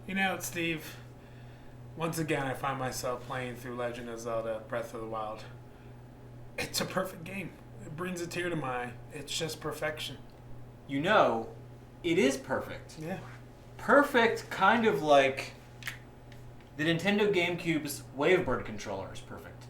You know, Steve, once again I find myself playing through Legend of Zelda Breath of the Wild. It's a perfect game. It brings a tear to my eye. It's just perfection. You know, it is perfect. Yeah. Perfect, kind of like the Nintendo GameCube's WaveBird controller is perfect.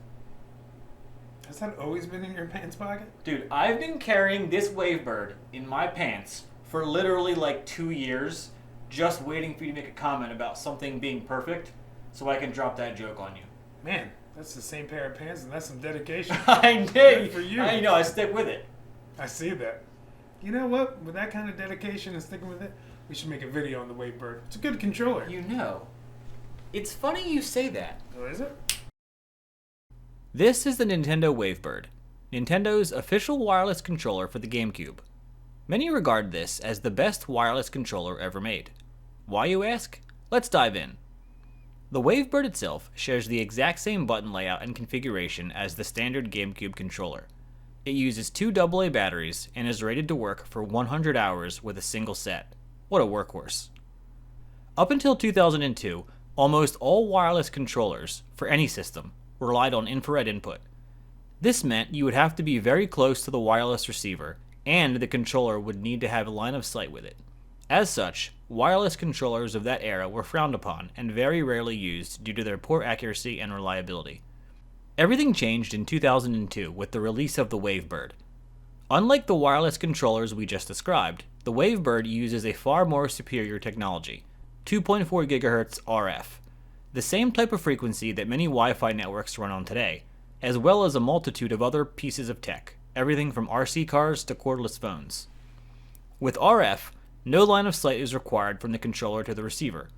Has that always been in your pants pocket? Dude, I've been carrying this WaveBird in my pants for literally like 2 years, just waiting for you to make a comment about something being perfect so I can drop that joke on you. Man, that's the same pair of pants, and that's some dedication. I did. Good for you. I know, I stick with it. I see that. You know what? With that kind of dedication and sticking with it, we should make a video on the WaveBird. It's a good controller. You know, it's funny you say that. Oh, is it? This is the Nintendo WaveBird, Nintendo's official wireless controller for the GameCube. Many regard this as the best wireless controller ever made. Why, you ask? Let's dive in. The WaveBird itself shares the exact same button layout and configuration as the standard GameCube controller. It uses 2 AA batteries and is rated to work for 100 hours with a single set. What a workhorse. Up until 2002, almost all wireless controllers, for any system, relied on infrared input. This meant you would have to be very close to the wireless receiver, and the controller would need to have a line of sight with it. As such, wireless controllers of that era were frowned upon and very rarely used due to their poor accuracy and reliability. Everything changed in 2002 with the release of the WaveBird. Unlike the wireless controllers we just described, the WaveBird uses a far more superior technology, 2.4 GHz RF, the same type of frequency that many Wi-Fi networks run on today, as well as a multitude of other pieces of tech, everything from RC cars to cordless phones. With RF, no line of sight is required from the controller to the receiver,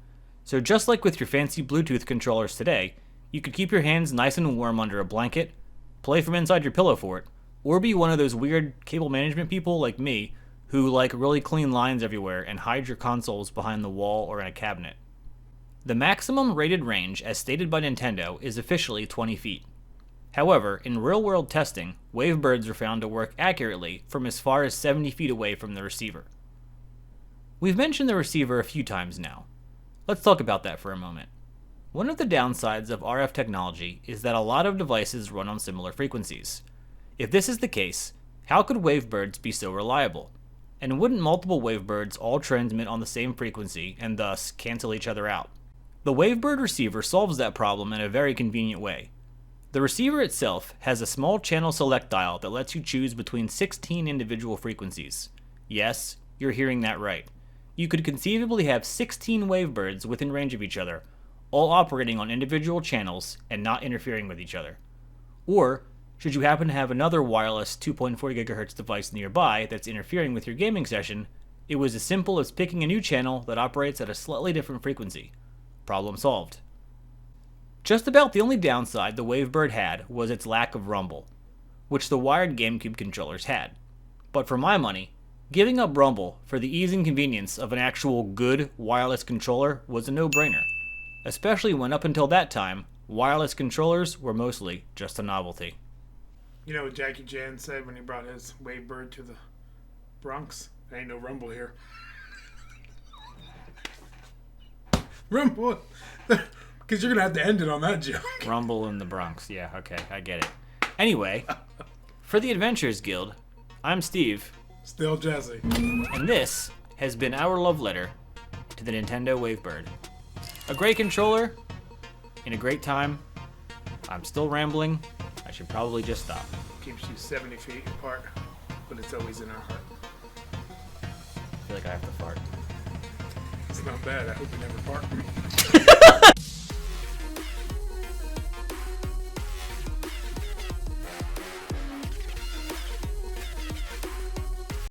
so just like with your fancy Bluetooth controllers today, you could keep your hands nice and warm under a blanket, play from inside your pillow fort, or be one of those weird cable management people like me who like really clean lines everywhere and hide your consoles behind the wall or in a cabinet. The maximum rated range, as stated by Nintendo, is officially 20 feet. However, in real-world testing, WaveBirds are found to work accurately from as far as 70 feet away from the receiver. We've mentioned the receiver a few times now. Let's talk about that for a moment. One of the downsides of RF technology is that a lot of devices run on similar frequencies. If this is the case, how could WaveBirds be so reliable? And wouldn't multiple WaveBirds all transmit on the same frequency and thus cancel each other out? The WaveBird receiver solves that problem in a very convenient way. The receiver itself has a small channel select dial that lets you choose between 16 individual frequencies. Yes, you're hearing that right. You could conceivably have 16 WaveBirds within range of each other, all operating on individual channels and not interfering with each other. Or, should you happen to have another wireless 2.4 GHz device nearby that's interfering with your gaming session, it was as simple as picking a new channel that operates at a slightly different frequency. Problem solved. Just about the only downside the WaveBird had was its lack of rumble, which the wired GameCube controllers had. But for my money, giving up rumble for the ease and convenience of an actual good wireless controller was a no-brainer, especially when up until that time, wireless controllers were mostly just a novelty. You know what Jackie Chan said when he brought his WaveBird to the Bronx? There ain't no rumble here. Rumble! Because you're going to have to end it on that joke. Rumble in the Bronx. Yeah, okay, I get it. Anyway, for the Adventurers Guild, I'm Steve. Still Jesse. And this has been our love letter to the Nintendo WaveBird. A great controller, in a great time. I'm still rambling. I should probably just stop. Keeps you 70 feet apart, but it's always in our heart. I feel like I have to fart. It's not bad. I hope you never part.